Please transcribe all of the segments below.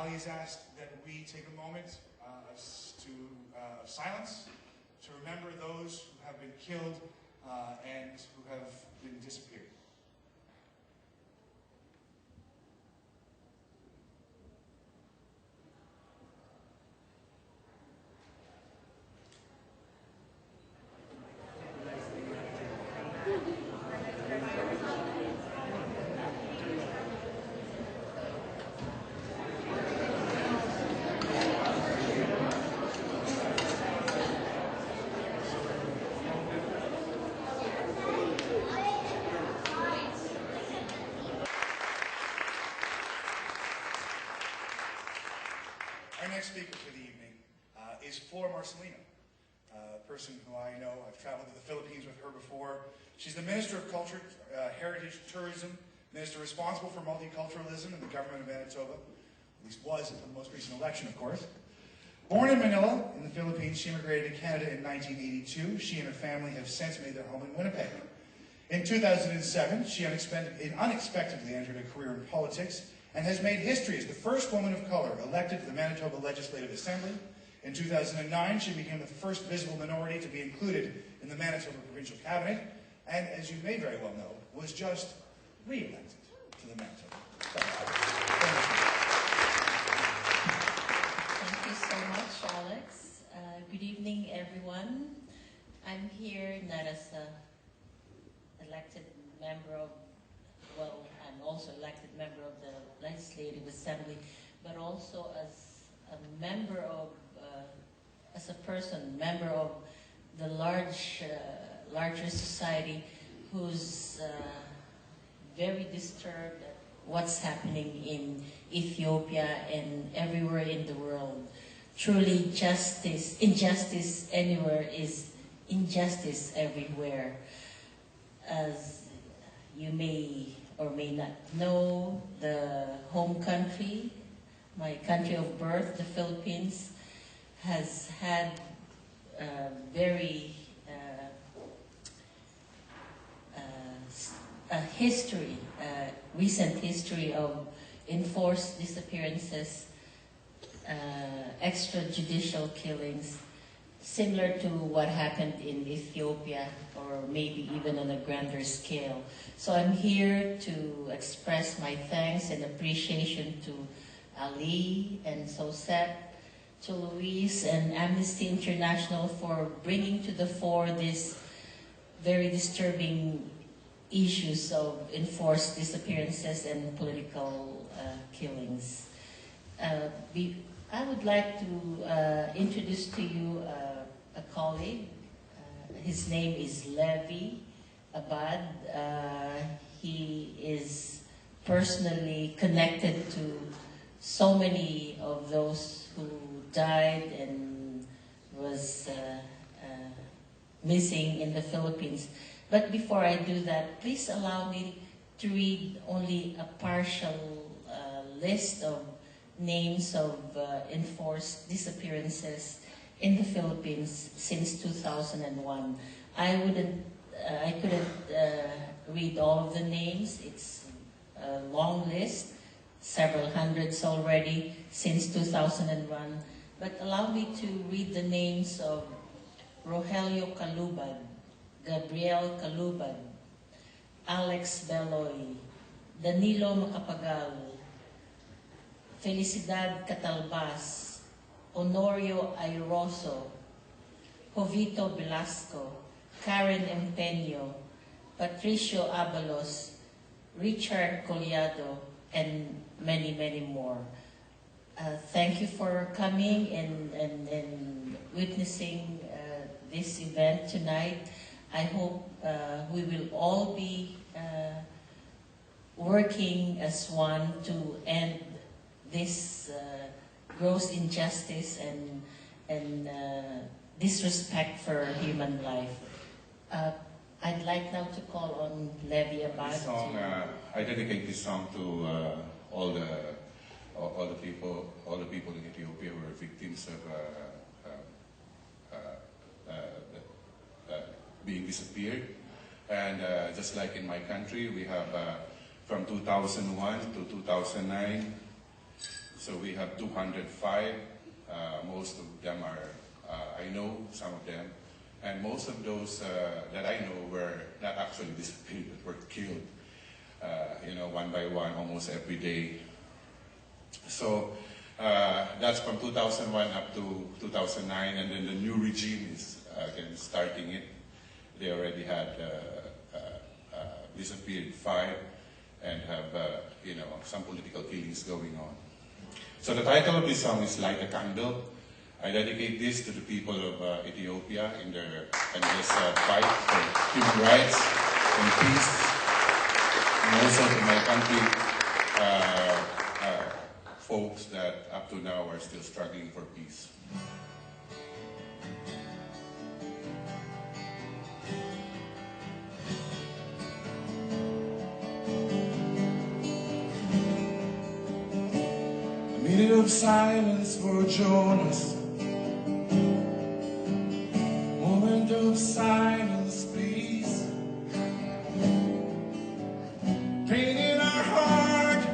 Ali has asked that we take a moment of silence to remember those who have been killed and who have been disappeared. Our next speaker for the evening is Flor Marcelino, a person who I know. I've traveled to the Philippines with her before. She's the Minister of Culture, Heritage, Tourism, Minister responsible for multiculturalism in the government of Manitoba, at least was at the most recent election, of course. Born in Manila, in the Philippines, she immigrated to Canada in 1982. She and her family have since made their home in Winnipeg. In 2007, she unexpectedly entered a career in politics and has made history as the first woman of color elected to the Manitoba Legislative Assembly. In 2009, she became the first visible minority to be included in the Manitoba Provincial Cabinet, and as you may very well know, was just re-elected to the Manitoba. Thank you so much, Alex. Good evening, everyone. I'm here not as an elected member of, well, I'm also elected member of the Legislative Assembly, but also as a member of, as a person, member of the larger society who's very disturbed at what's happening in Ethiopia and everywhere in the world. Truly, injustice anywhere is injustice everywhere. As you may or may not know, the home country, my country of birth, the Philippines, has had recent history of enforced disappearances, extrajudicial killings, similar to what happened in Ethiopia, or maybe even on a grander scale. So I'm here to express my thanks and appreciation to Ali and Sosette, to Luis and Amnesty International for bringing to the fore these very disturbing issues of enforced disappearances and political killings. I would like to introduce to you a colleague. His name is Levi Abad. He is personally connected to so many of those who died and was missing in the Philippines. But before I do that, please allow me to read only a partial list of names of enforced disappearances in the Philippines since 2001. I couldn't read all of the names. It's a long list, several hundreds already since 2001. But allow me to read the names of Rogelio Calubad, Gabriel Calubad, Alex Beloy, Danilo Macapagal, Felicidad Catalbas, Honorio Airoso, Jovito Velasco, Karen Empeño, Patricio Abalos, Richard Collado, and many, many more. Thank you for coming and witnessing this event tonight. I hope we will all be working as one to end this gross injustice and disrespect for human life. I'd like now to call on Levi Abad. This song, I dedicate this song to all the people in Ethiopia who are victims of being disappeared. And just like in my country, we have from 2001 to 2009, so we have 205. Most of them are, I know some of them, and most of those that I know were not actually disappeared, but were killed, one by one, almost every day. So that's from 2001 up to 2009, and then the new regime is again starting it. They already had disappeared 5 and have, some political killings going on. So the title of this song is Light a Candle. I dedicate this to the people of Ethiopia in their endless fight for human rights and peace, and also to my country folks that up to now are still struggling for peace. A minute of silence for Jonas. Moment of silence, please. Pain in our heart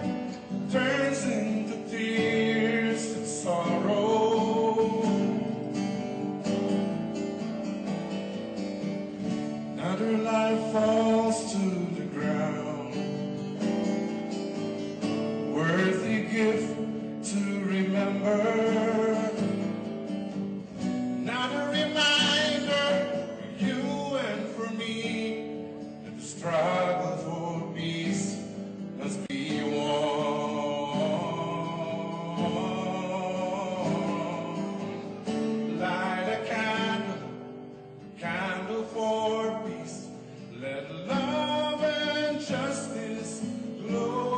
turns into tears and sorrow. Another life falls to the ground. Worthy gift to remember. Not a reminder for you and for me that the struggle for peace must be won. Light a candle for peace. Let love and justice glow.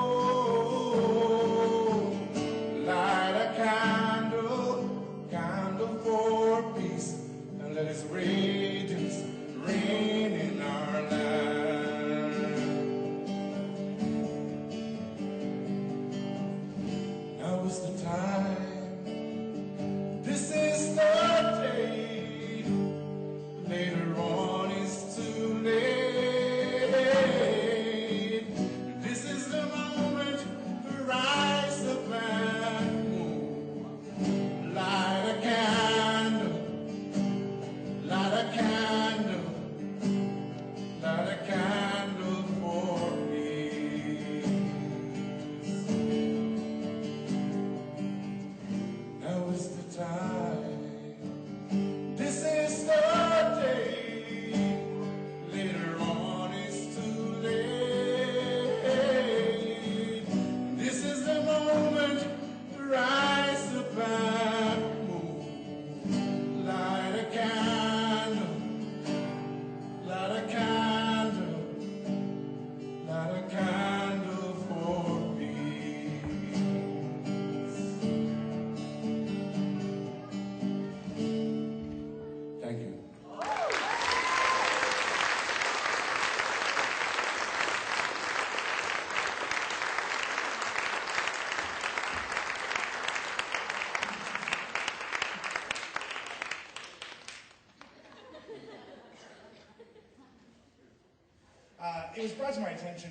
It was brought to my attention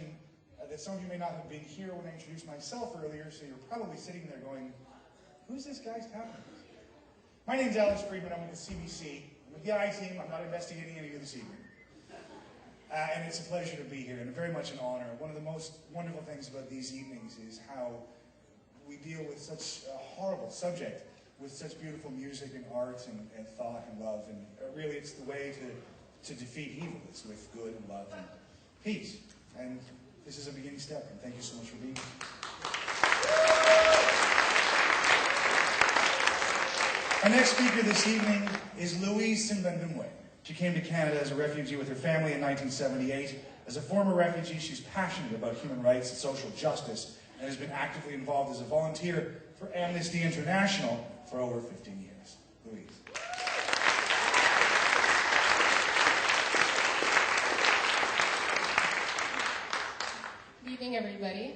that some of you may not have been here when I introduced myself earlier, so you're probably sitting there going, who's this guy talking to? My name's Alex Friedman. I'm with the CBC. I'm with the I-Team. I'm not investigating any of you this evening. And it's a pleasure to be here, and very much an honor. One of the most wonderful things about these evenings is how we deal with such a horrible subject with such beautiful music and art and thought and love. And really, it's the way to defeat evil is with good and love and peace. And this is a beginning step, and thank you so much for being here. Our next speaker this evening is Louise Simbandumwe. She came to Canada as a refugee with her family in 1978. As a former refugee, she's passionate about human rights and social justice and has been actively involved as a volunteer for Amnesty International for over 15 years. Louise. Good evening, everybody.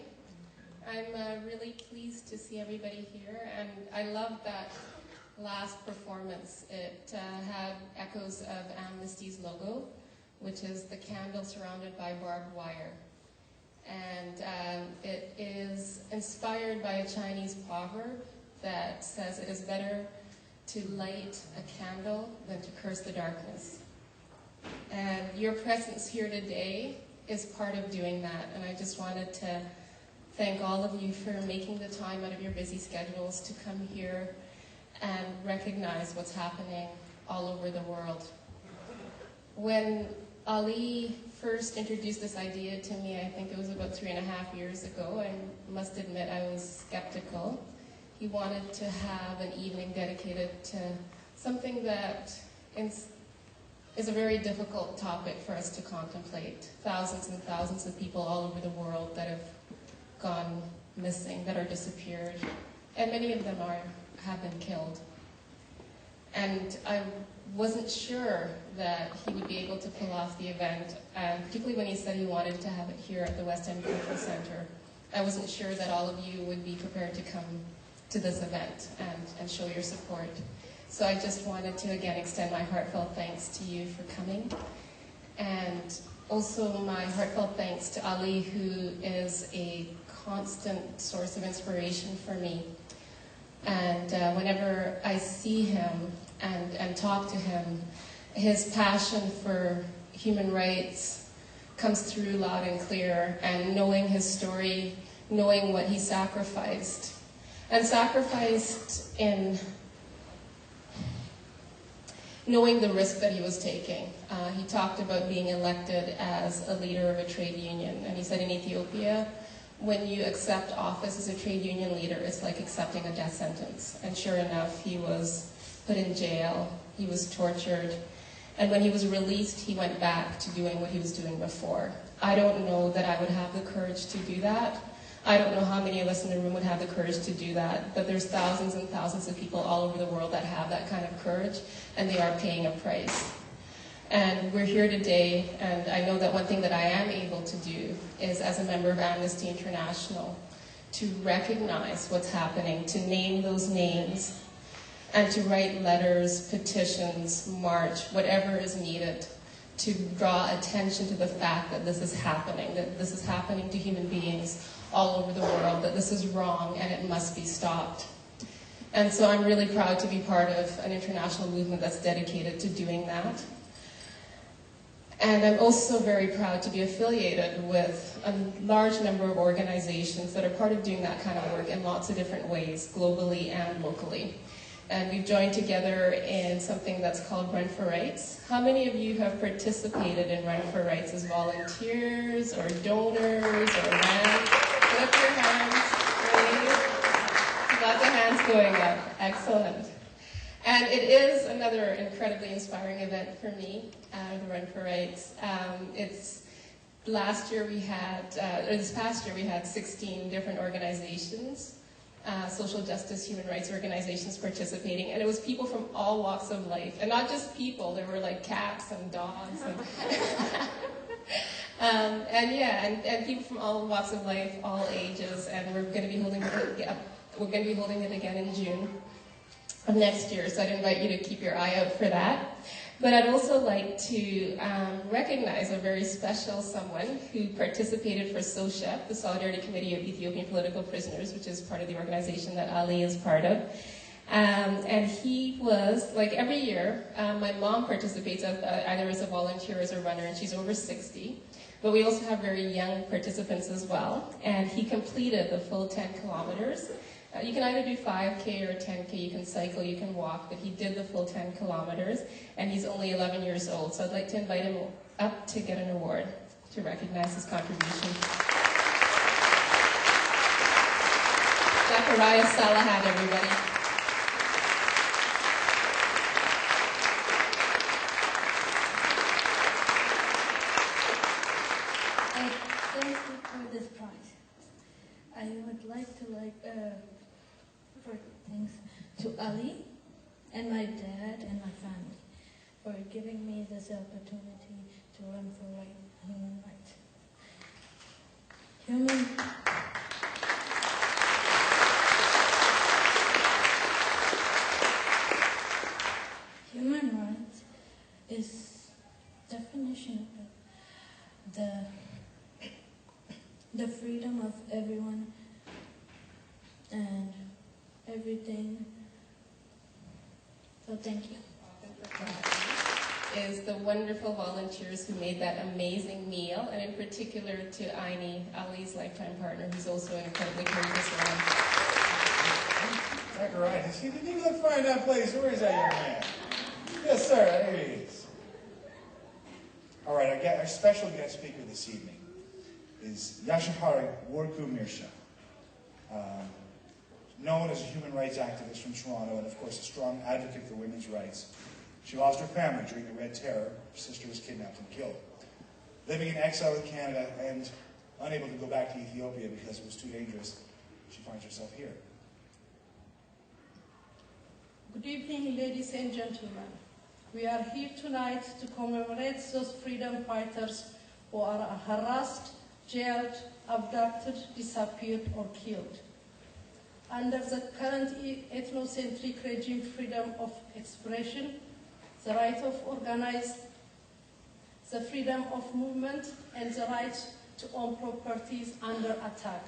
I'm really pleased to see everybody here, and I love that last performance. It had echoes of Amnesty's logo, which is the candle surrounded by barbed wire. And it is inspired by a Chinese proverb that says it is better to light a candle than to curse the darkness. And your presence here today is part of doing that. And I just wanted to thank all of you for making the time out of your busy schedules to come here and recognize what's happening all over the world. When Ali first introduced this idea to me, I think it was about 3.5 years ago, I must admit I was skeptical. He wanted to have an evening dedicated to something that is a very difficult topic for us to contemplate. Thousands and thousands of people all over the world that have gone missing, that are disappeared, and many of them have been killed. And I wasn't sure that he would be able to pull off the event, and particularly when he said he wanted to have it here at the West End Cultural Centre. I wasn't sure that all of you would be prepared to come to this event and show your support. So I just wanted to again extend my heartfelt thanks to you for coming, and also my heartfelt thanks to Ali, who is a constant source of inspiration for me. And whenever I see him and talk to him, his passion for human rights comes through loud and clear, and knowing his story, knowing what he sacrificed, and sacrificed in knowing the risk that he was taking. He talked about being elected as a leader of a trade union, and he said in Ethiopia, when you accept office as a trade union leader, it's like accepting a death sentence. And sure enough, he was put in jail, he was tortured, and when he was released, he went back to doing what he was doing before. I don't know that I would have the courage to do that. I don't know how many of us in the room would have the courage to do that, but there's thousands and thousands of people all over the world that have that kind of courage, and they are paying a price. And we're here today, and I know that one thing that I am able to do is, as a member of Amnesty International, to recognize what's happening, to name those names, and to write letters, petitions, march, whatever is needed to draw attention to the fact that this is happening to human beings all over the world, that this is wrong and it must be stopped. And so I'm really proud to be part of an international movement that's dedicated to doing that. And I'm also very proud to be affiliated with a large number of organizations that are part of doing that kind of work in lots of different ways, globally and locally. And we've joined together in something that's called Run for Rights. How many of you have participated in Run for Rights as volunteers or donors or ran? Put up your hands, please. Lots of hands going up. Excellent. And it is another incredibly inspiring event for me, the Run for Rights. This past year we had 16 different organizations, social justice, human rights organizations participating, and it was people from all walks of life, and not just people. There were like cats and dogs, and people from all walks of life, all ages, and we're going to be holding it again in June of next year, so I'd invite you to keep your eye out for that. But I'd also like to recognize a very special someone who participated for SOSHEP, the Solidarity Committee of Ethiopian Political Prisoners, which is part of the organization that Ali is part of. And he was, like every year, my mom participates either as a volunteer or as a runner, and she's over 60. But we also have very young participants as well. And he completed the full 10 kilometers. You can either do 5K or 10K, you can cycle, you can walk, but he did the full 10 kilometers, and he's only 11 years old. So I'd like to invite him up to get an award to recognize his contribution. Zachariah Salahat, everybody. Thank you for this prize. I would like to for thanks to Ali and my dad and my family for giving me this opportunity to run for human rights. Human rights is definition of the freedom of everyone and everything. So thank you. Is the wonderful volunteers who made that amazing meal, and in particular to Aini, Ali's lifetime partner, who's also an incredibly courageous woman. Zachariah, did you look find that place? Where is that young man? Yes, sir, there he is. All right, our special guest speaker this evening is Yashahari Worku Mirsha, known as a human rights activist from Toronto and, of course, a strong advocate for women's rights. She lost her family during the Red Terror. Her sister was kidnapped and killed. Living in exile in Canada and unable to go back to Ethiopia because it was too dangerous, she finds herself here. Good evening, ladies and gentlemen. We are here tonight to commemorate those freedom fighters who are harassed, jailed, abducted, disappeared, or killed. Under the current ethnocentric regime, freedom of expression, the right of organized, the freedom of movement, and the right to own property is under attack.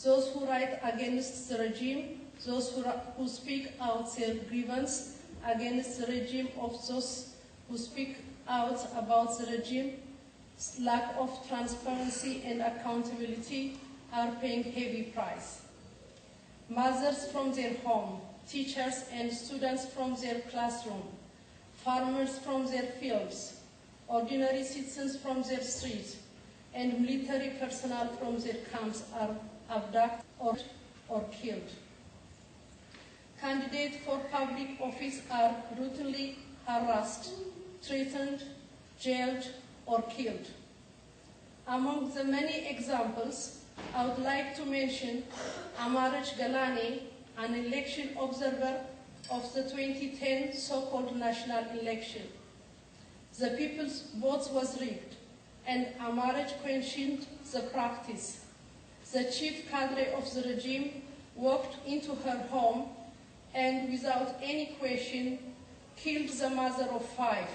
Those who write against the regime, those who speak out their grievance against the regime, of those who speak out about the regime's lack of transparency and accountability are paying heavy price. Mothers from their home, teachers and students from their classroom, farmers from their fields, ordinary citizens from their streets, and military personnel from their camps are abducted or killed. Candidates for public office are routinely harassed, threatened, jailed, or killed. Among the many examples, I would like to mention Amaraj Galani, an election observer of the 2010 so-called national election. The people's vote was rigged, and Amaraj questioned the practice. The chief cadre of the regime walked into her home and, without any question, killed the mother of 5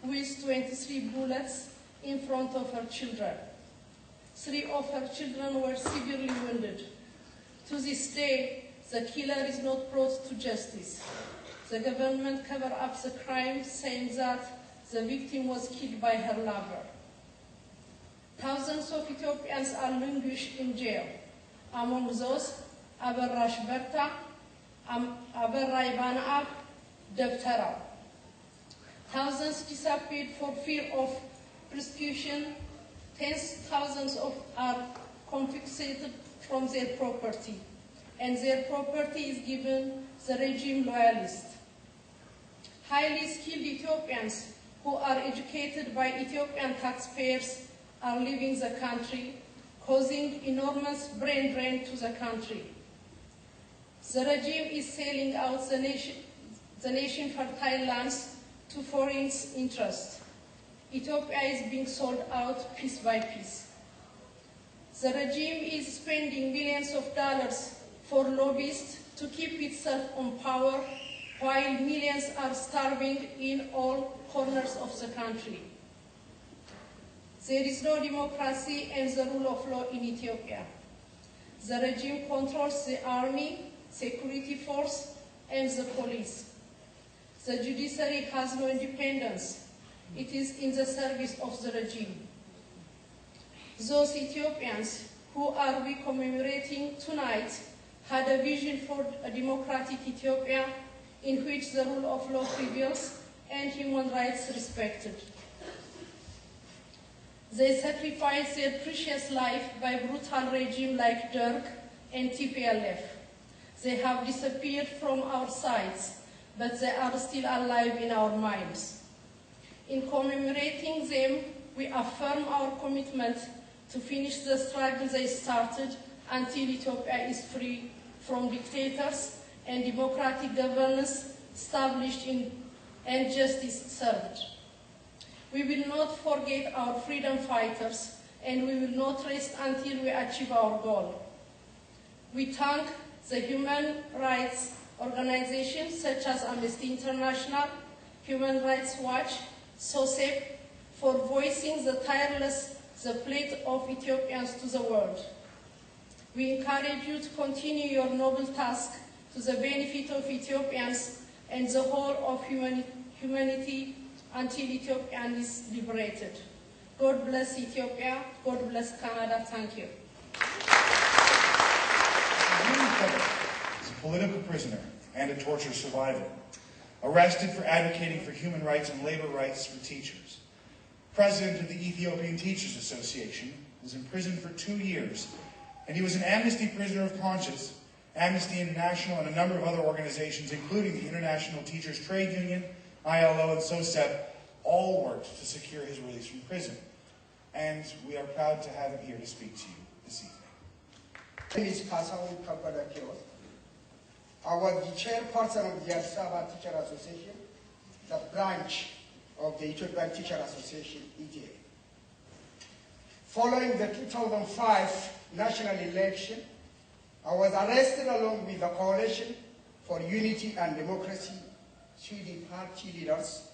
with 23 bullets in front of her children. 3 of her children were severely wounded. To this day, the killer is not brought to justice. The government covered up the crime, saying that the victim was killed by her lover. Thousands of Ethiopians are languished in jail. Among those, Abarash Berta, Abarai Banab, Deftera. Thousands disappeared for fear of persecution. Tens of thousands are confiscated from their property, and their property is given the regime loyalists. Highly skilled Ethiopians who are educated by Ethiopian taxpayers are leaving the country, causing enormous brain drain to the country. The regime is selling out the nation fertile lands to foreign interests. Ethiopia is being sold out piece by piece. The regime is spending millions of dollars for lobbyists to keep itself on power, while millions are starving in all corners of the country. There is no democracy and the rule of law in Ethiopia. The regime controls the army, security force, and the police. The judiciary has no independence. It is in the service of the regime. Those Ethiopians who are we commemorating tonight had a vision for a democratic Ethiopia in which the rule of law prevails and human rights respected. They sacrificed their precious life by brutal regime like Derg and TPLF. They have disappeared from our sights, but they are still alive in our minds. In commemorating them, we affirm our commitment to finish the struggle they started until Ethiopia is free from dictators and democratic governance established and justice served. We will not forget our freedom fighters, and we will not rest until we achieve our goal. We thank the human rights organizations such as Amnesty International, Human Rights Watch, SOSEP, for voicing the plight of Ethiopians to the world. We encourage you to continue your noble task to the benefit of Ethiopians and the whole of humanity until Ethiopia is liberated. God bless Ethiopia. God bless Canada. Thank you. Is a political prisoner and a torture survivor, arrested for advocating for human rights and labor rights for teachers. President of the Ethiopian Teachers Association, was imprisoned for 2 years, and he was an Amnesty prisoner of conscience. Amnesty International and a number of other organizations, including the International Teachers Trade Union, ILO, and SOSEP, all worked to secure his release from prison. And we are proud to have him here to speak to you this evening. My name is Kasaun Kabadakio. I was the chairperson of the Addis Ababa Teacher Association, the branch of the Ethiopian Teacher Association, ETA. Following the 2005 national election, I was arrested along with the Coalition for Unity and Democracy, Swedish party leaders,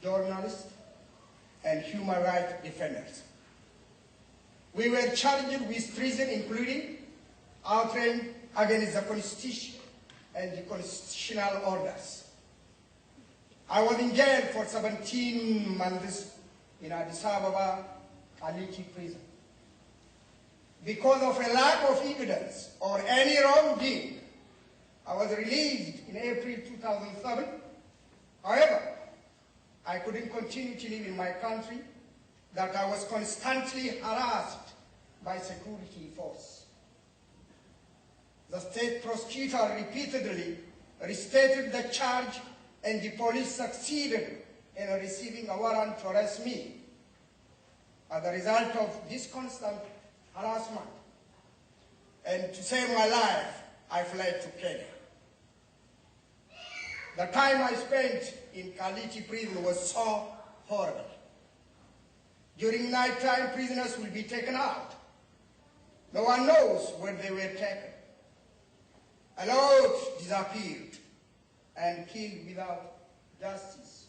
journalists, and human rights defenders. We were charged with treason, including outrage against the Constitution and the constitutional orders. I was in jail for 17 months in Addis Ababa, Aliti prison. Because of a lack of evidence or any wrongdoing, I was released in April 2007. However, I couldn't continue to live in my country, that I was constantly harassed by security force. The state prosecutor repeatedly restated the charge, and the police succeeded in receiving a warrant to arrest me. As a result of this constant harassment, and to save my life, I fled to Kenya. The time I spent in Kaliti prison was so horrible. During night time, prisoners will be taken out. No one knows where they were taken. A lot disappeared and killed without justice.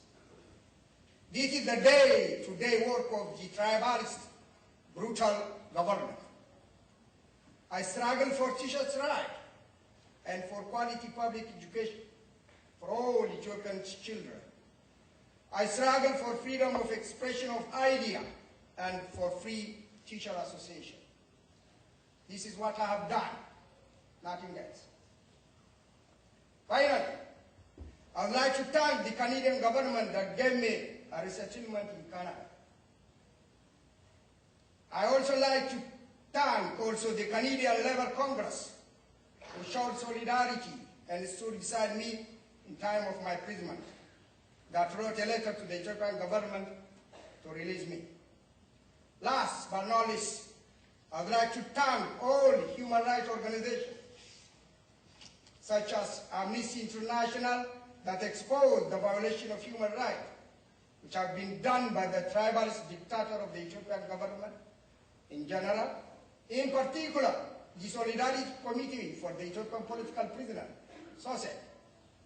This is the day-to-day work of the tribalist, brutal government. I struggle for teachers' rights and for quality public education for all Ethiopian children. I struggle for freedom of expression of idea and for free teacher association. This is what I have done, nothing else. Finally, I would like to thank the Canadian government that gave me a resettlement in Canada. I also like to thank also the Canadian Labour Congress who showed solidarity and stood beside me in time of my imprisonment, that wrote a letter to the Ethiopian government to release me. Last but not least, I would like to thank all human rights organizations such as Amnesty International that exposed the violation of human rights which have been done by the tribalist dictator of the Ethiopian government in general. In particular, the Solidarity Committee for the Ethiopian Political Prisoner, SOSEP,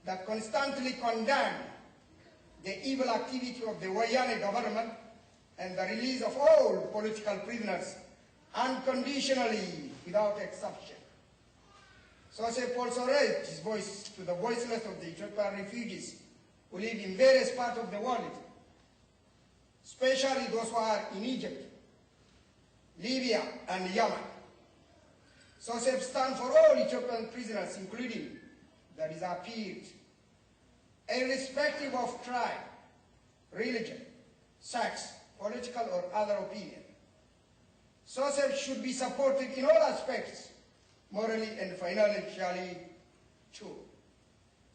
that constantly condemn the evil activity of the Wayane government and the release of all political prisoners unconditionally, without exception. SOSEP also raised his voice to the voiceless of the Ethiopian refugees who live in various parts of the world, especially those who are in Egypt, Libya, and Yemen. SOSEP stands for all Ethiopian prisoners, including the disappeared, irrespective of tribe, religion, sex, political or other opinion. SOSEP should be supported in all aspects, morally and financially too.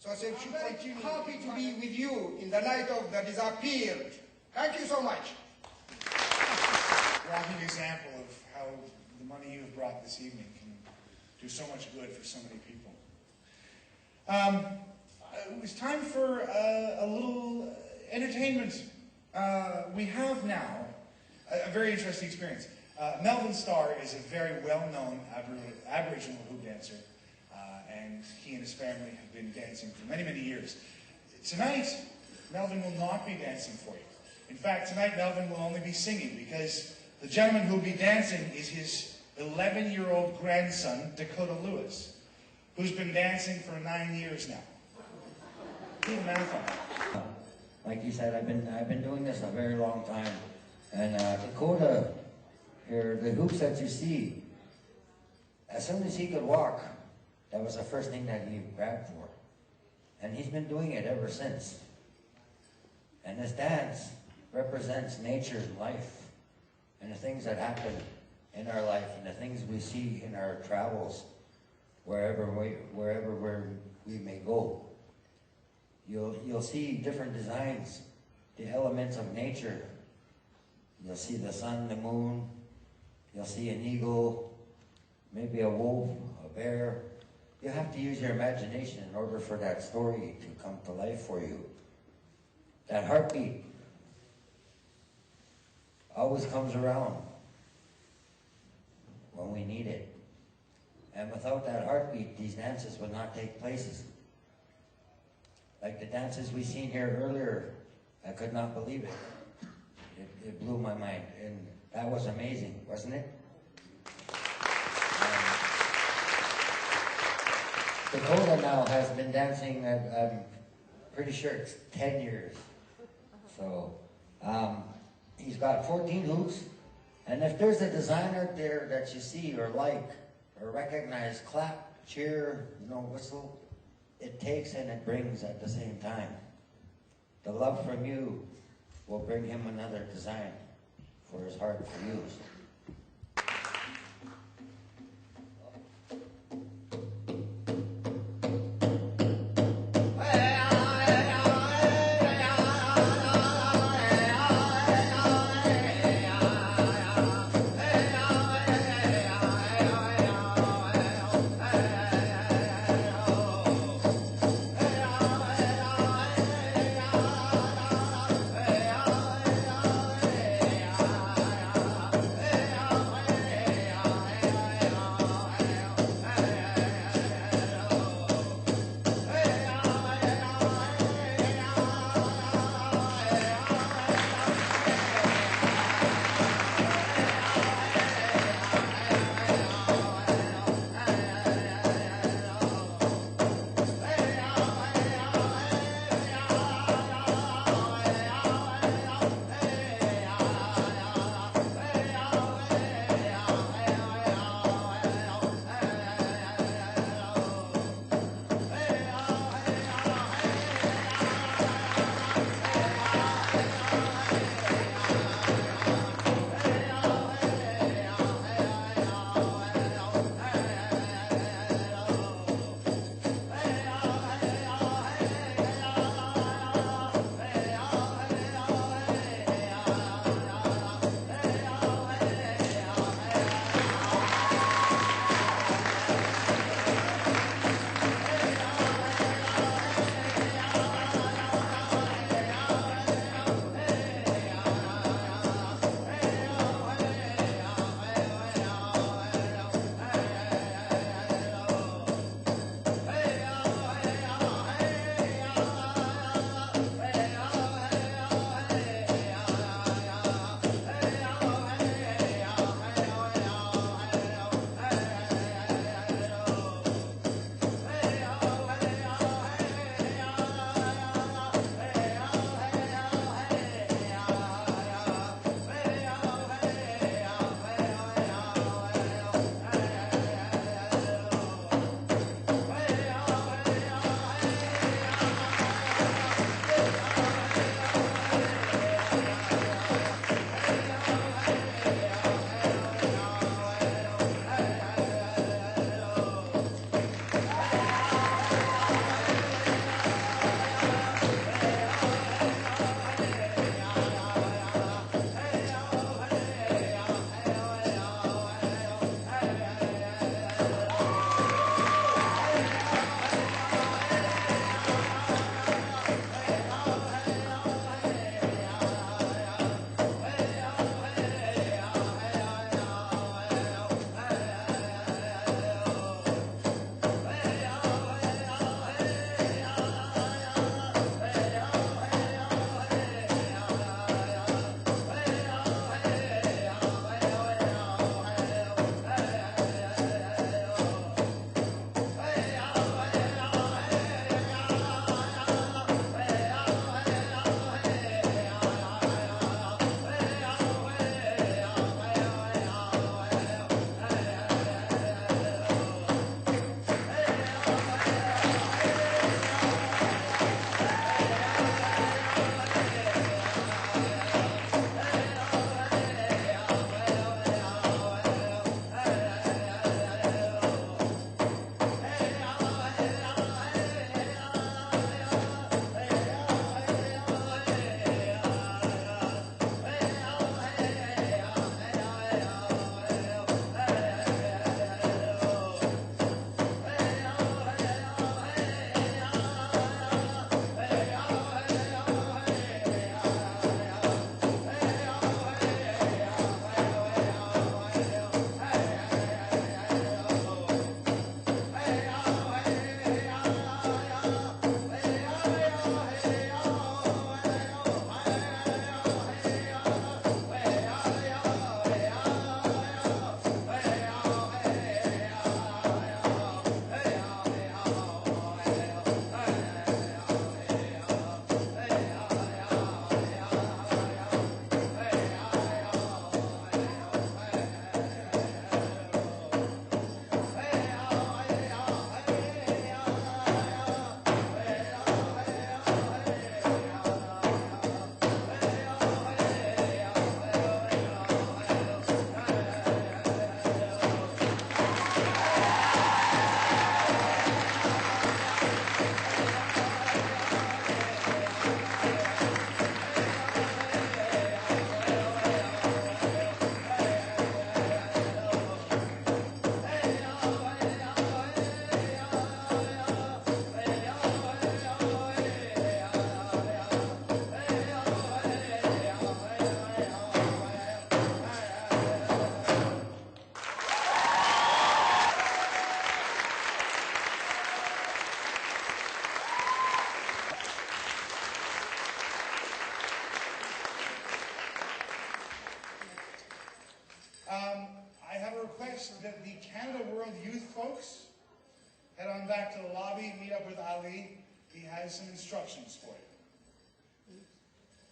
SOSEP should continue. Happy to be with you in the night of the disappeared. Thank you so much. Walking example of how the money you have brought this evening can do so much good for so many people. It was time for a little entertainment. We have now a very interesting experience. Melvin Starr is a very well-known Aboriginal hoop dancer, and he and his family have been dancing for many, many years. Tonight, Melvin will not be dancing for you. In fact, tonight Melvin will only be singing, because the gentleman who will be dancing is his 11-year-old grandson, Dakota Lewis, who's been dancing for 9 years now. Do the math on that. Like you said, I've been doing this a very long time, and Dakota, here, the hoops that you see, as soon as he could walk, that was the first thing that he grabbed for, and he's been doing it ever since. And this dance represents nature and life, and the things that happen in our life, and the things we see in our travels, wherever we may go. You'll see different designs, the elements of nature. You'll see the sun, the moon. You'll see an eagle, maybe a wolf, a bear. You have to use your imagination in order for that story to come to life for you. That heartbeat always comes around when we need it. And without that heartbeat, these dances would not take place. Like the dances we seen here earlier, I could not believe it. It blew my mind, and that was amazing, wasn't it? Dakota now has been dancing, I'm pretty sure it's 10 years. So, he's got 14 hoops, and if there's a design out there that you see or like, or recognize, clap, cheer, whistle. It takes and it brings at the same time. The love from you will bring him another design for his heart to use. Hey! Canada World Youth folks, head on back to the lobby, meet up with Ali. He has some instructions for you.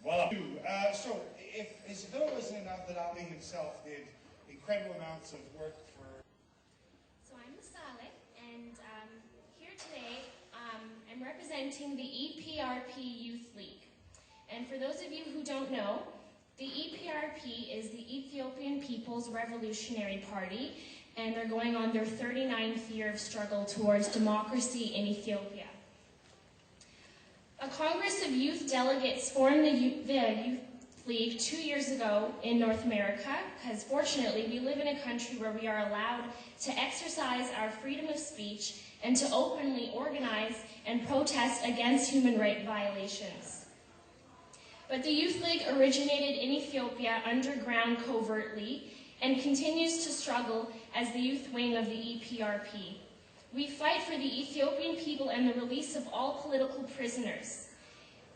Voila. So, as though it wasn't enough that Ali himself did incredible amounts of work for... So I'm Masale, and here today I'm representing the EPRP Youth League. And for those of you who don't know, the EPRP is the Ethiopian People's Revolutionary Party, and they're going on their 39th year of struggle towards democracy in Ethiopia. A Congress of Youth delegates formed the Youth League 2 years ago in North America, because fortunately we live in a country where we are allowed to exercise our freedom of speech and to openly organize and protest against human rights violations. But the Youth League originated in Ethiopia underground covertly and continues to struggle as the youth wing of the EPRP. We fight for the Ethiopian people and the release of all political prisoners.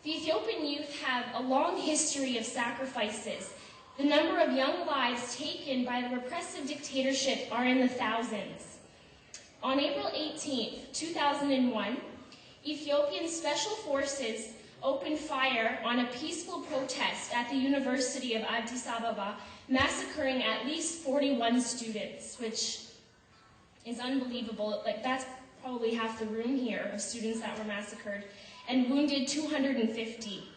The Ethiopian youth have a long history of sacrifices. The number of young lives taken by the repressive dictatorship are in the thousands. On April 18, 2001, Ethiopian Special Forces opened fire on a peaceful protest at the University of Addis Ababa, massacring at least 41 students, which is unbelievable. Like, that's probably half the room here of students that were massacred, and wounded 250.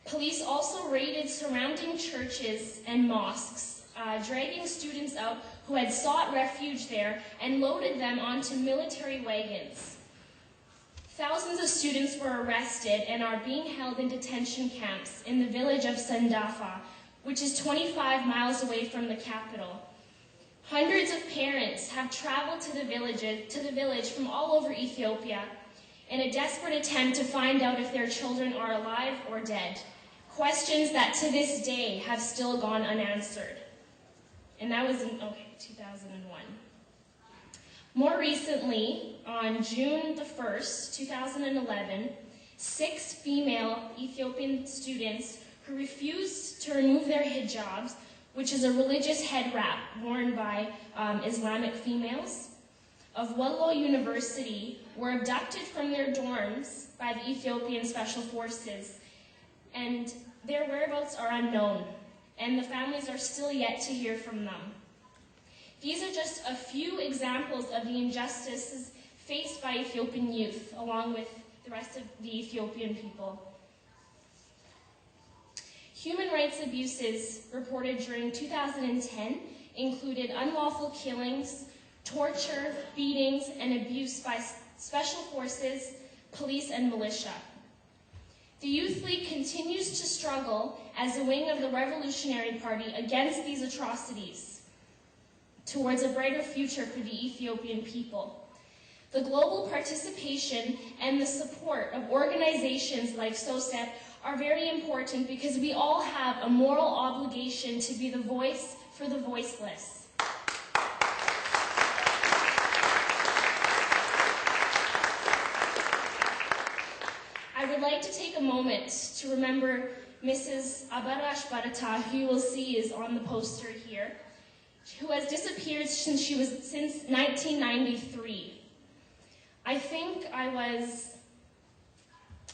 Police also raided surrounding churches and mosques, dragging students out who had sought refuge there and loaded them onto military wagons. Thousands of students were arrested and are being held in detention camps in the village of Sandafa, which is 25 miles away from the capital. Hundreds of parents have traveled to the village from all over Ethiopia in a desperate attempt to find out if their children are alive or dead, questions that to this day have still gone unanswered. And that was in 2001. More recently, on June the 1st, 2011, 6 female Ethiopian students who refused to remove their hijabs, which is a religious head wrap worn by Islamic females, of Wollo University were abducted from their dorms by the Ethiopian Special Forces, and their whereabouts are unknown, and the families are still yet to hear from them. These are just a few examples of the injustices faced by Ethiopian youth, along with the rest of the Ethiopian people. Human rights abuses reported during 2010 included unlawful killings, torture, beatings, and abuse by special forces, police, and militia. The Youth League continues to struggle as a wing of the Revolutionary Party against these atrocities towards a brighter future for the Ethiopian people. The global participation and the support of organizations like SOSEP are very important because we all have a moral obligation to be the voice for the voiceless. I would like to take a moment to remember Mrs. Abarash Barata, who you will see is on the poster here, who has disappeared since 1993. I think I was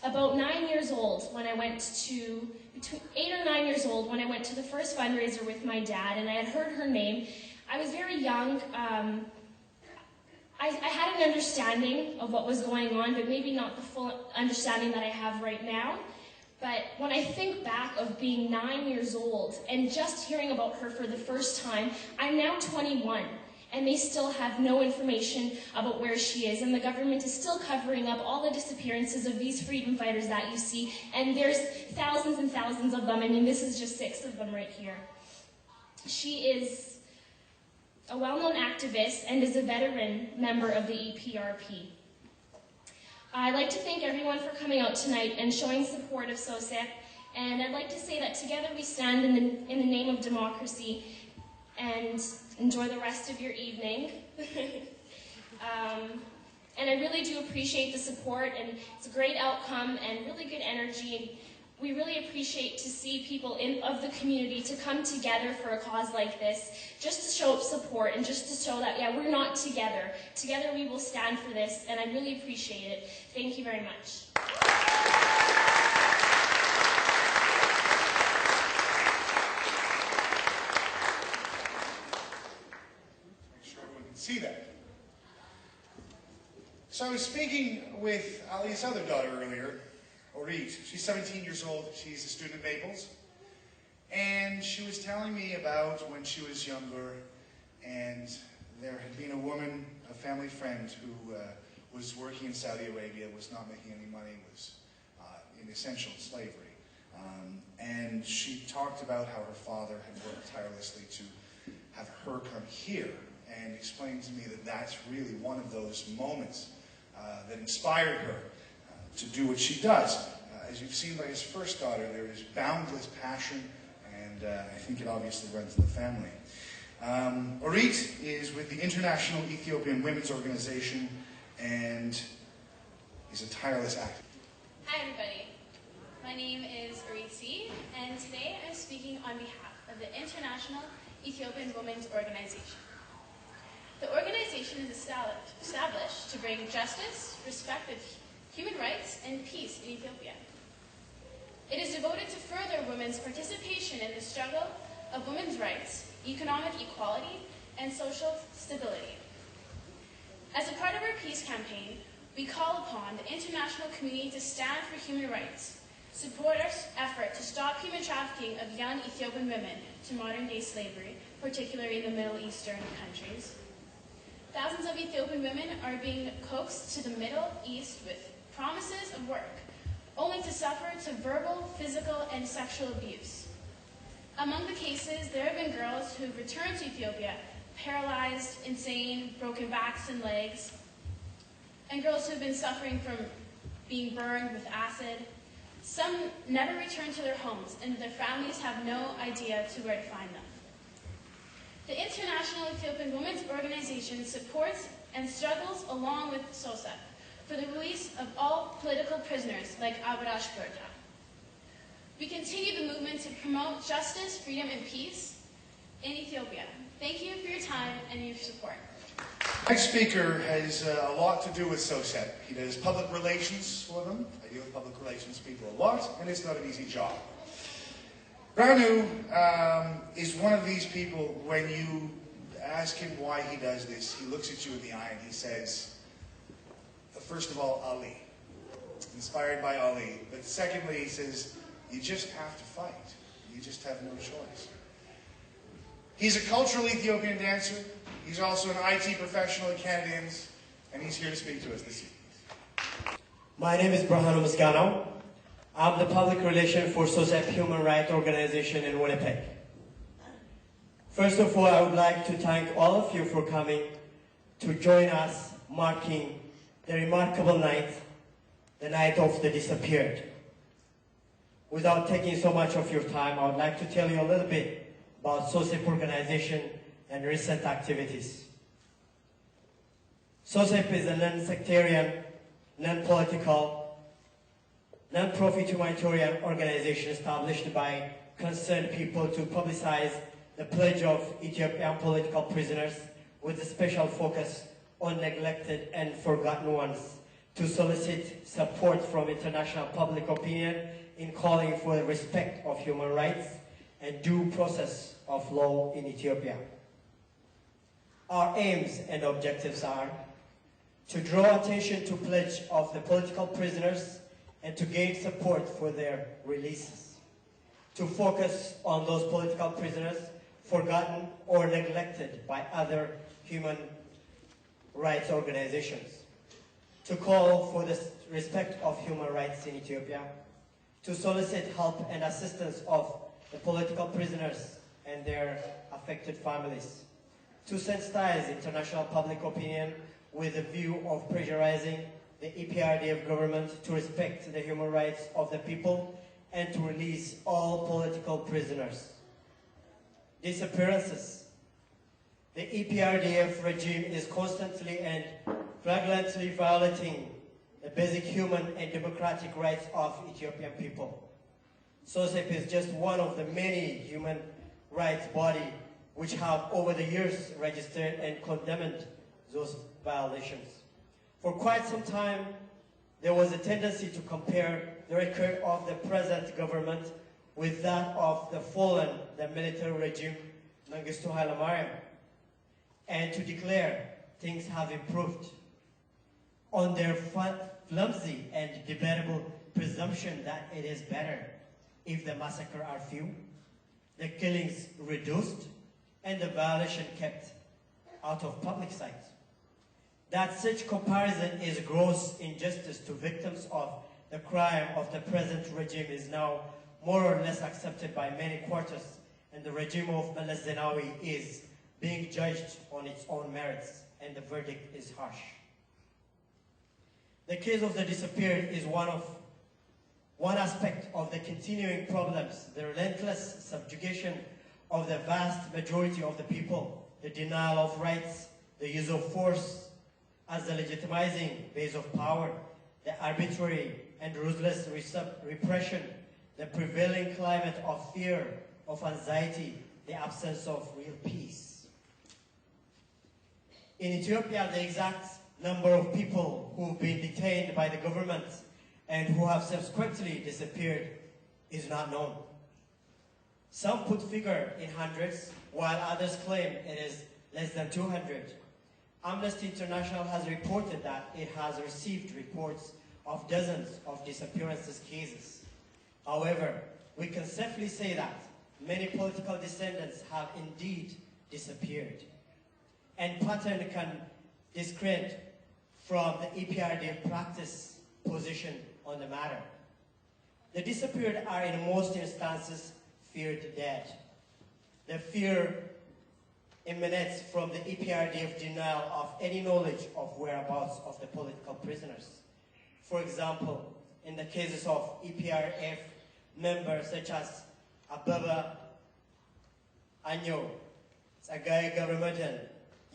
about 9 years old when I went to, between 8 or 9 years old when I went to the first fundraiser with my dad, and I had heard her name. I was very young. I had an understanding of what was going on, but maybe not the full understanding that I have right now. But when I think back of being 9 years old and just hearing about her for the first time, I'm now 21, and they still have no information about where she is, and the government is still covering up all the disappearances of these freedom fighters that you see, and there's thousands and thousands of them. I mean, this is just 6 of them right here. She is a well-known activist and is a veteran member of the EPRP. I'd like to thank everyone for coming out tonight and showing support of SOSEP, and I'd like to say that together we stand in the name of democracy, and enjoy the rest of your evening. And I really do appreciate the support, and it's a great outcome and really good energy. we really appreciate to see people of the community to come together for a cause like this, just to show support and just to show that, yeah, we're not together. Together we will stand for this, and I really appreciate it. Thank you very much. Make sure everyone can see that. So I was speaking with Ali's other daughter earlier, Orit. She's 17 years old. She's a student at Maples. And she was telling me about when she was younger, and there had been a woman, a family friend, who was working in Saudi Arabia, was not making any money, was in essential slavery. And she talked about how her father had worked tirelessly to have her come here, and explained to me that that's really one of those moments that inspired her to do what she does. As you've seen by his first daughter, there is boundless passion, and I think it obviously runs in the family. Orit is with the International Ethiopian Women's Organization, and is a tireless activist. Hi everybody, my name is Orit C, and today I'm speaking on behalf of the International Ethiopian Women's Organization. The organization is established to bring justice, respect of human rights, and peace in Ethiopia. It is devoted to further women's participation in the struggle of women's rights, economic equality, and social stability. As a part of our peace campaign, we call upon the international community to stand for human rights, support our effort to stop human trafficking of young Ethiopian women to modern-day slavery, particularly in the Middle Eastern countries. Thousands of Ethiopian women are being coaxed to the Middle East with promises of work, only to suffer to verbal, physical, and sexual abuse. Among the cases, there have been girls who have returned to Ethiopia paralyzed, insane, broken backs and legs, and girls who have been suffering from being burned with acid. Some never return to their homes, and their families have no idea to where to find them. The International Ethiopian Women's Organization supports and struggles along with SOSEP for the release of all political prisoners like Abarash Berta. We continue the movement to promote justice, freedom, and peace in Ethiopia. Thank you for your time and your support. Next speaker has a lot to do with SOSEP. He does public relations for them. I deal with public relations people a lot, and it's not an easy job. Ranu is one of these people, when you ask him why he does this, he looks at you in the eye and he says, first of all, Ali. Inspired by Ali. But secondly, he says, you just have to fight. You just have no choice. He's a cultural Ethiopian dancer. He's also an IT professional at Canadians, and he's here to speak to us this evening. My name is Brahanu Muscano. I'm the public relation for SOSEP Human Rights Organization in Winnipeg. First of all, I would like to thank all of you for coming to join us marking the remarkable night, the night of the disappeared. Without taking so much of your time, I would like to tell you a little bit about SOSEP organization and recent activities. SOSEP is a non-sectarian, non-political, non-profit humanitarian organization established by concerned people to publicize the pledge of Ethiopian political prisoners with a special focus on neglected and forgotten ones, to solicit support from international public opinion in calling for the respect of human rights and due process of law in Ethiopia. Our aims and objectives are to draw attention to pledge of the political prisoners and to gain support for their releases, to focus on those political prisoners forgotten or neglected by other human rights organizations, to call for the respect of human rights in Ethiopia, to solicit help and assistance of the political prisoners and their affected families, to sensitize international public opinion with a view of pressurizing the EPRDF government to respect the human rights of the people and to release all political prisoners. Disappearances. The EPRDF regime is constantly and flagrantly violating the basic human and democratic rights of Ethiopian people. SOSEP is just one of the many human rights bodies which have over the years registered and condemned those violations. For quite some time, there was a tendency to compare the record of the present government with that of the fallen, the military regime, Mengistu Haile Mariam, and to declare things have improved on their flimsy and debatable presumption that it is better if the massacre are few, the killings reduced, and the violation kept out of public sight. That such comparison is gross injustice to victims of the crime of the present regime is now more or less accepted by many quarters, and the regime of Meles Zenawi is being judged on its own merits, and the verdict is harsh. The case of the disappeared is one aspect of the continuing problems, the relentless subjugation of the vast majority of the people, the denial of rights, the use of force as the legitimizing base of power, the arbitrary and ruthless repression, the prevailing climate of fear, of anxiety, the absence of real peace. In Ethiopia, the exact number of people who've been detained by the government and who have subsequently disappeared is not known. Some put figure in hundreds, while others claim it is less than 200. Amnesty International has reported that it has received reports of dozens of disappearances cases. However, we can safely say that many political descendants have indeed disappeared, and pattern can discredit from the EPRDF practice position on the matter. The disappeared are in most instances feared dead. The fear emanates from the EPRDF denial of any knowledge of whereabouts of the political prisoners. For example, in the cases of EPRF members such as Ababa Anyo, Tsagaye Gabramadyan,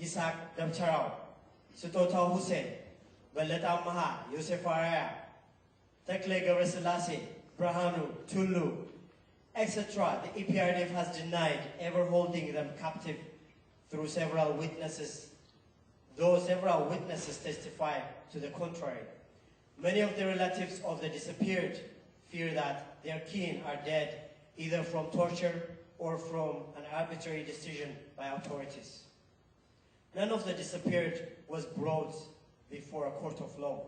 Yisak Dabtarao, Sutota Hussein, Baleta Maha, Yosef Araya, Tekle Gabraselassie, Brahanu, Tulu, etc. The EPRDF has denied ever holding them captive through several witnesses, though several witnesses testify to the contrary. Many of the relatives of the disappeared fear that their kin are dead either from torture or from an arbitrary decision by authorities. None of the disappeared was brought before a court of law.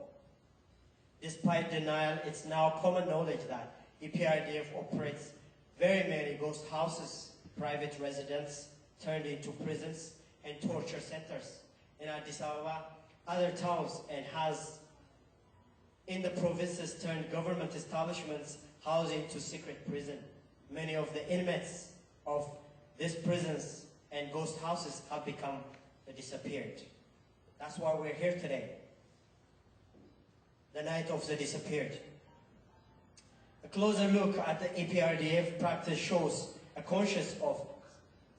Despite denial, it's now common knowledge that EPRDF operates very many ghost houses, private residents turned into prisons and torture centers in Addis Ababa, other towns, and has in the provinces turned government establishments housing to secret prison. Many of the inmates of these prisons and ghost houses have become the disappeared. That's why we're here today, the night of the disappeared. A closer look at the EPRDF practice shows a conscious of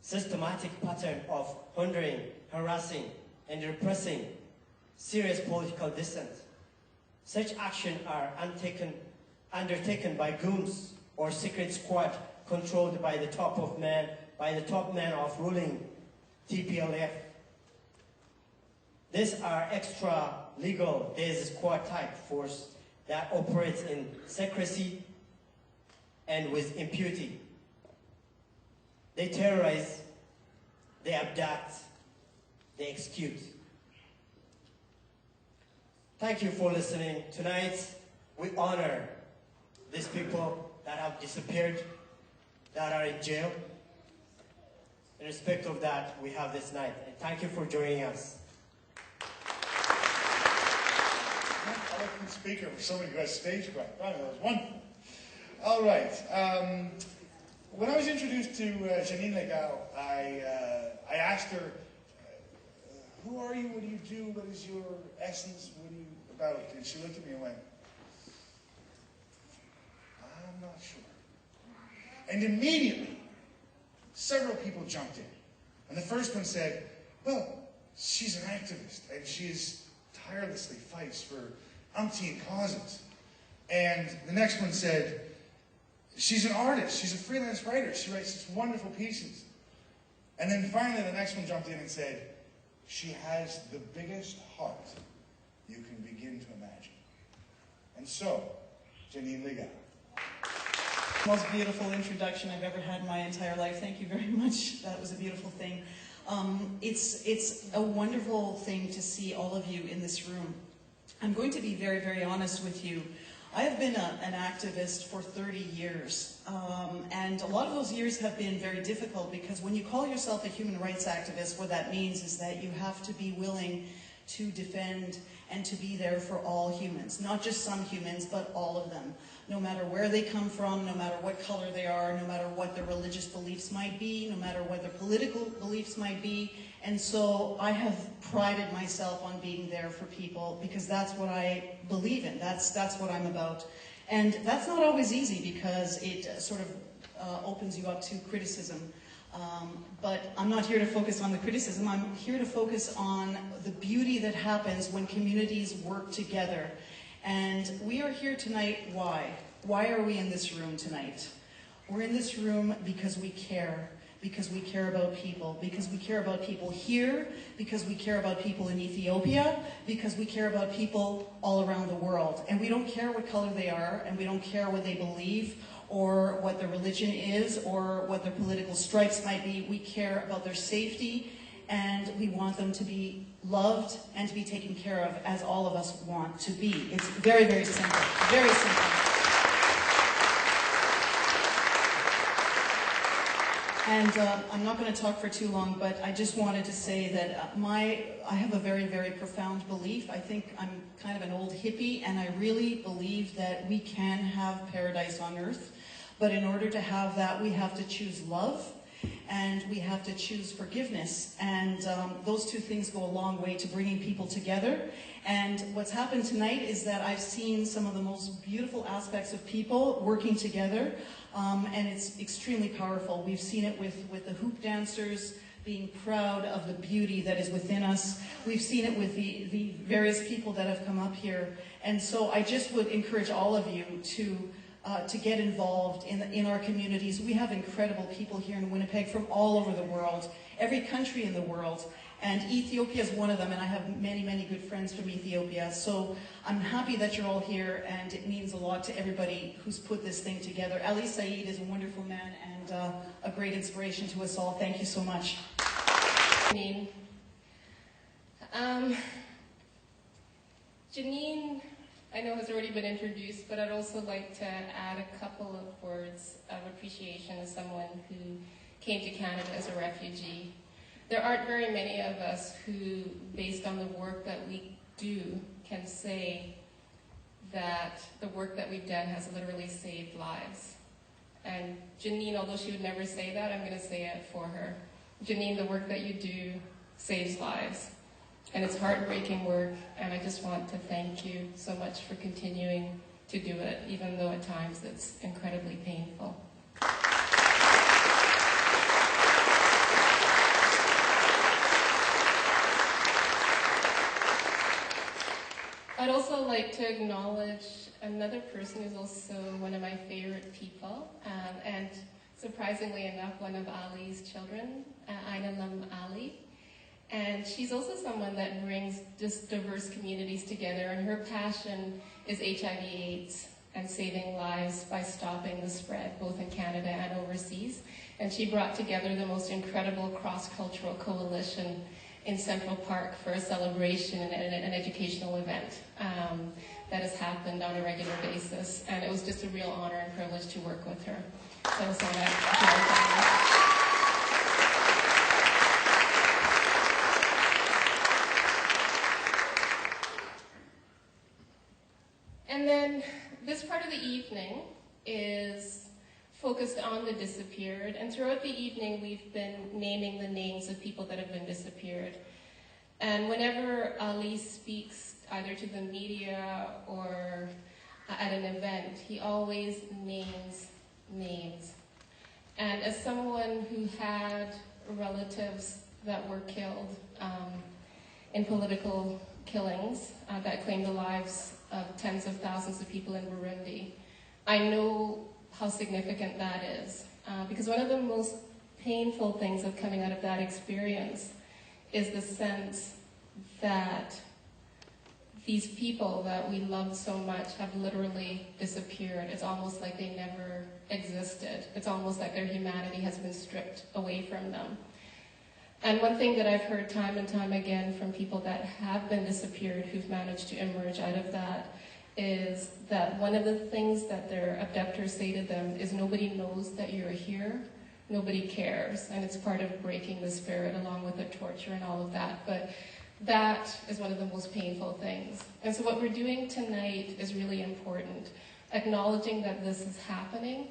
systematic pattern of hindering, harassing, and repressing serious political dissent. Such actions are undertaken by goons or secret squad controlled by the top man of ruling TPLF. These are extra-legal Daesh squad type force that operates in secrecy and with impunity. They terrorize, they abduct, they execute. Thank you for listening. Tonight, we honor these people that have disappeared, that are in jail. In respect of that, we have this night. And thank you for joining us. Eloquent speaker for somebody who has stage fright. Wow, that was wonderful. All right. When I was introduced to Janine Legal, I asked her, who are you? What do you do? What is your essence? What are you about? And she looked at me and went, I'm not sure. And immediately, several people jumped in. And the first one said, well, she's an activist, and she tirelessly fights for umpteen causes. And the next one said, She's an artist. She's a freelance writer. She writes these wonderful pieces. And then finally the next one jumped in and said, she has the biggest heart you can begin to imagine. And so, Janine Liga. Most beautiful introduction I've ever had in my entire life. Thank you very much. That was a beautiful thing. It's a wonderful thing to see all of you in this room. I'm going to be very, very honest with you. I have been an activist for 30 years, and a lot of those years have been very difficult because when you call yourself a human rights activist, what that means is that you have to be willing to defend and to be there for all humans, not just some humans, but all of them, no matter where they come from, no matter what color they are, no matter what their religious beliefs might be, no matter what their political beliefs might be. And so I have prided myself on being there for people because that's what I believe in. That's what I'm about. And that's not always easy because it sort of opens you up to criticism. But I'm not here to focus on the criticism. I'm here to focus on the beauty that happens when communities work together. And we are here tonight, why? Why are we in this room tonight? We're in this room because we care. Because we care about people. Because we care about people here. Because we care about people in Ethiopia. Because we care about people all around the world. And we don't care what color they are, and we don't care what they believe, or what their religion is, or what their political stripes might be. We care about their safety, and we want them to be loved and to be taken care of as all of us want to be. It's very, very simple. Very simple. And I'm not going to talk for too long, but I just wanted to say that I have a very, very profound belief. I think I'm kind of an old hippie, and I really believe that we can have paradise on earth. But in order to have that, we have to choose love, and we have to choose forgiveness. And those two things go a long way to bringing people together. And what's happened tonight is that I've seen some of the most beautiful aspects of people working together, and it's extremely powerful. We've seen it with the hoop dancers being proud of the beauty that is within us. We've seen it with the various people that have come up here. And so I just would encourage all of you to get involved in our communities. We have incredible people here in Winnipeg from all over the world, every country in the world. And Ethiopia is one of them, and I have many, many good friends from Ethiopia. So I'm happy that you're all here, and it means a lot to everybody who's put this thing together. Ali Said is a wonderful man and a great inspiration to us all. Thank you so much. Janine, I know has already been introduced, but I'd also like to add a couple of words of appreciation as someone who came to Canada as a refugee. There aren't very many of us who, based on the work that we do, can say that the work that we've done has literally saved lives. And Janine, although she would never say that, I'm going to say it for her. Janine, the work that you do saves lives. And it's heartbreaking work, and I just want to thank you so much for continuing to do it, even though at times it's incredibly painful. I'd also like to acknowledge another person who's also one of my favorite people, and surprisingly enough, one of Ali's children, Ainalam Ali. And she's also someone that brings just diverse communities together, and her passion is HIV/AIDS and saving lives by stopping the spread, both in Canada and overseas. And she brought together the most incredible cross-cultural coalition in Central Park for a celebration and an educational event that has happened on a regular basis. And it was just a real honor and privilege to work with her. So and then this part of the evening is focused on the disappeared, and throughout the evening we've been naming the names of people that have been disappeared. And whenever Ali speaks either to the media or at an event, he always names names. And as someone who had relatives that were killed in political killings that claimed the lives of tens of thousands of people in Burundi, I know how significant that is. Because one of the most painful things of coming out of that experience is the sense that these people that we love so much have literally disappeared. It's almost like they never existed. It's almost like their humanity has been stripped away from them. And one thing that I've heard time and time again from people that have been disappeared, who've managed to emerge out of that, is that one of the things that their abductors say to them is nobody knows that you're here, nobody cares, and it's part of breaking the spirit along with the torture and all of that. But that is one of the most painful things. And so what we're doing tonight is really important, acknowledging that this is happening,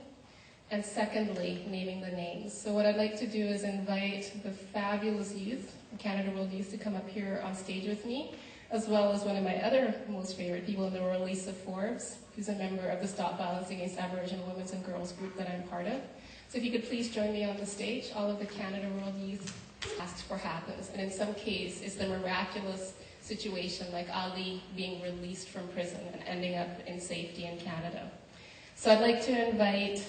and secondly, naming the names. So what I'd like to do is invite the fabulous youth, Canada World Youth, to come up here on stage with me, as well as one of my other most favorite people in the world, Lisa Forbes, who's a member of the Stop Violence Against Aboriginal Women and Girls group that I'm part of. So if you could please join me on the stage. All of the Canada World Youth asked for happens. And in some case, it's the miraculous situation like Ali being released from prison and ending up in safety in Canada. So I'd like to invite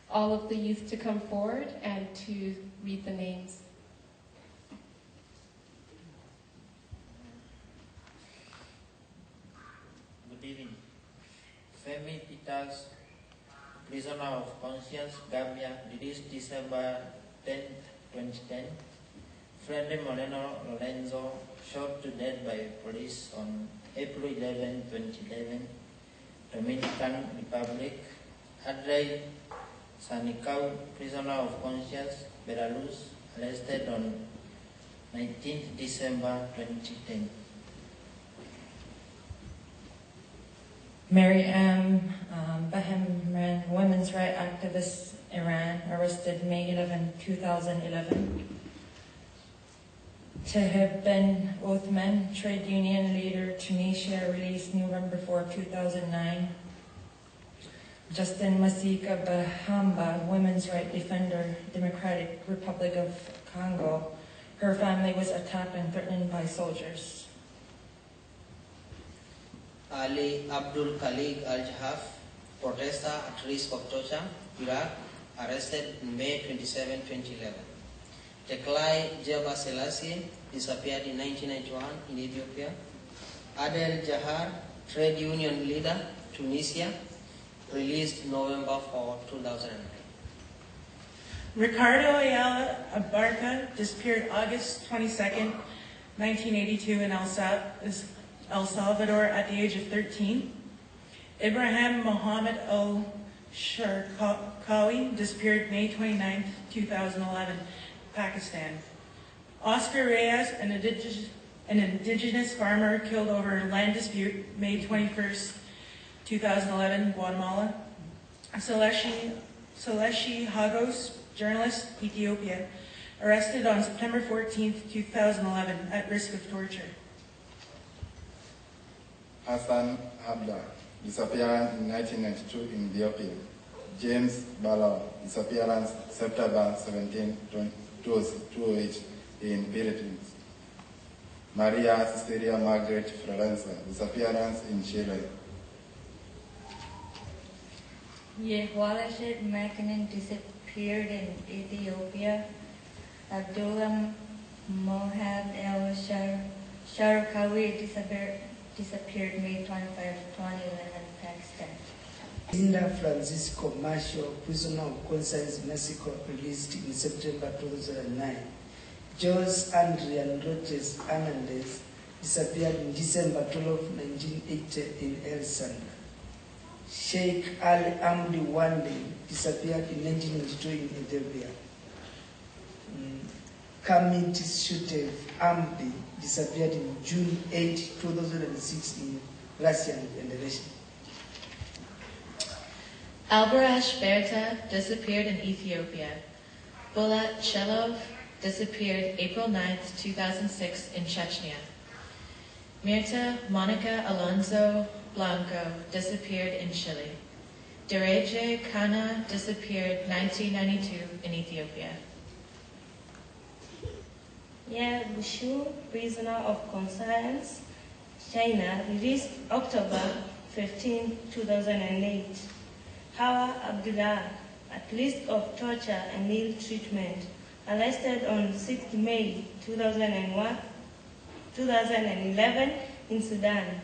all of the youth to come forward and to read the names. Good evening. Femi Peters, prisoner of conscience, Gambia, released December 10, 2010. Friendly Moreno Lorenzo, shot to death by police on April 11, 2011. Dominican Republic. Adelaide Sanikau, prisoner of conscience, Belarus, arrested on 19 December 2010. Mary M. Bahman, women's rights activist, Iran, arrested May 11, 2011. Tahib Ben Othman, trade union leader, Tunisia, released November 4, 2009. Justin Masika Bahamba, women's rights defender, Democratic Republic of Congo. Her family was attacked and threatened by soldiers. Ali Abdul Khalik Al-Jahaf, protester at risk of torture, Iraq, arrested May 27, 2011. Teklai Jeba Selassie, disappeared in 1991 in Ethiopia. Adel Jahar, trade union leader, Tunisia, released November 4, 2009. Ricardo Ayala Abarca disappeared August 22nd, 1982 in El Salvador at the age of 13. Ibrahim Mohammed Al-Sharqawi disappeared May 29, 2011, Pakistan. Oscar Reyes, an indigenous farmer killed over land dispute, May 21st, 2011, Guatemala. Seleshi Hagos, journalist, Ethiopia, arrested on September 14, 2011, at risk of torture. Hassan Abda, disappearance in 1992 in Ethiopia. James Balaw, disappearance September 17, 2008 in Philippines. Maria Cecilia Margaret Florenza, disappearance in Chile. Yehwalashid Makanin disappeared in Ethiopia. Abdullah Mohad El-Sharqawi disappeared May 25, 2011, Pakistan. Linda Francisco Marshall, prisoner of conscience, Mexico, released in September 2009. Jose Adrian Roches Hernandez disappeared in December 12, 1980 in El Salvador. Sheikh Ali Amdi Wande disappeared in 1992 in Ethiopia. Kamit Shutev Amdi disappeared in June 8, 2006 in Russian Federation. Albarash Berta disappeared in Ethiopia. Bulat Shelov disappeared April 9, 2006 in Chechnya. Mirta Monica Alonso Blanco disappeared in Chile. Dereje Kana disappeared 1992 in Ethiopia. Ye Wushu, prisoner of conscience, China, released October 15, 2008. Hawa Abdullah at risk of torture and ill treatment, arrested on 6th May 2011 in Sudan.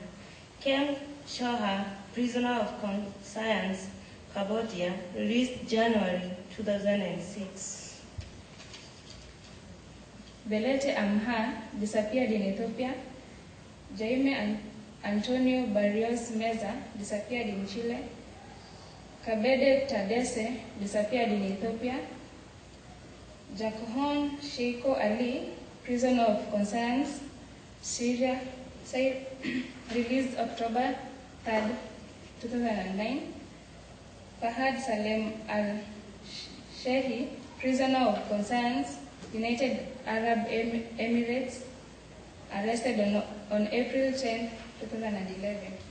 Kem Shoha, prisoner of conscience, Cambodia, released January 2006. Belete Amha disappeared in Ethiopia. Jaime Antonio Barrios Meza disappeared in Chile. Kabede Tadese disappeared in Ethiopia. Jacohon Sheiko Ali, prisoner of conscience, Syria, released October 3rd, 2009. Fahad Salem Al-Shehi, prisoner of conscience, United Arab Emirates, arrested on April 10, 2011.